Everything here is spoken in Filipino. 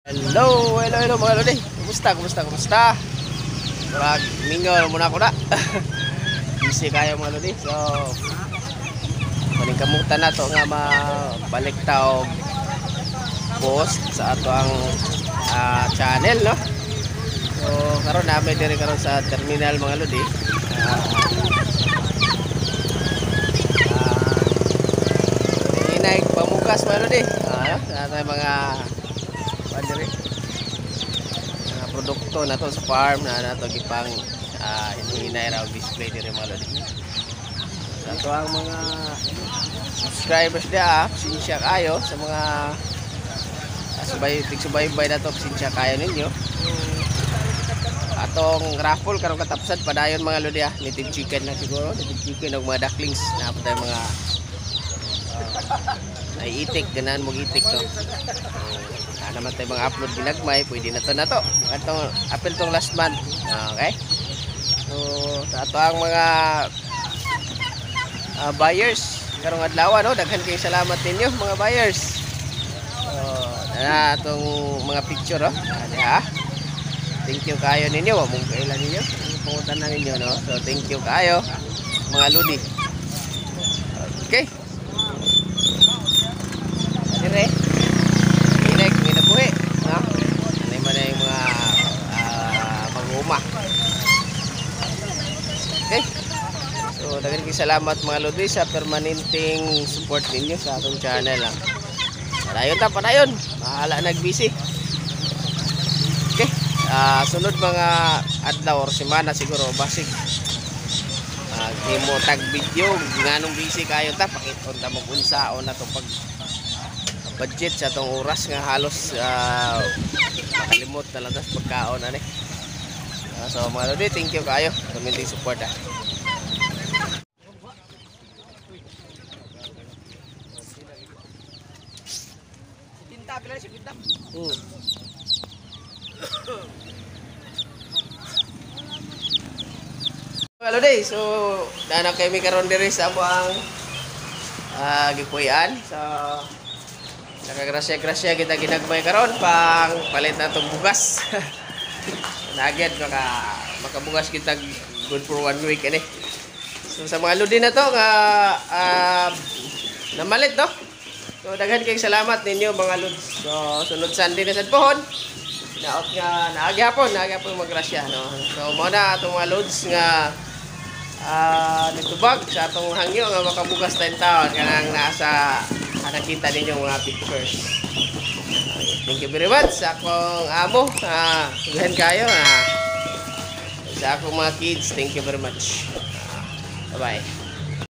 Hello mga lodi. Kumusta? Marag mingaw muna ako na. Busy kayo mga lodi. So, paningkamutan na to nga mabalik ta og post sa ato ang channel, no? So, karon namin diri karon sa terminal mga lodi. Inaig pamugas mga lodi. Sa mga diri produkto na to sa farm na nato gipang hinahinay raw display diri mga lodi. Sa to ang mga subscribers dia, sinsya kayo sa mga subaybay na to, sinsya kayo ninyo. Atong raffle karong katapsan padayon mga lodi, native chicken na siguro, native chicken og mga ducklings na patay mga naiitik ganan mo itik to. Naman tayo mga upload ginagmay, pwede na to atong apel tong last month. Okay, so sa ato ang mga buyers karong adlaw, no, daghan kay salamat ninyo mga buyers. So na atong mga picture, thank you kayo ninyo, wa mong kailan ninyo pungutan na ninyo, no. So thank you kayo mga lodi. Okay, dire okay. So daghan kay salamat mga lodi sa permanenteng support ninyo sa atong channel. Padayon bahala nag-busy. Okay, sunod mga adlaw or semana siguro basig himo tag video nganong busy kayo ta, pakiton ta mo unsaon na to pag budget sa atong oras nga halos makalimot na lang tas pagkaon ani. So mga lodi, thank you kayo community support. Pinta pila si pinta. Mga lodi, so dana kay mi karon diri sa buang gipuy-an. So nakagrasya kita ginagmay karon pang palit na tong bugas. Nagad makabugas kita good for 1 week ani. So sa mga lodi na to nga namalit, no. So daghan kay salamat ninyo mga lods. So sunod Sunday na sad pohon. Naot nga naagi hapon magrasya, no. So mo na atong mga lods nga nitubag sa atong hangyo nga makabugas tayong taon kanang nasa nakita ninyo mga pictures. Thank you very much sa akong amo. Tugahan kayo. Sa akong mga kids, thank you very much. Bye-bye.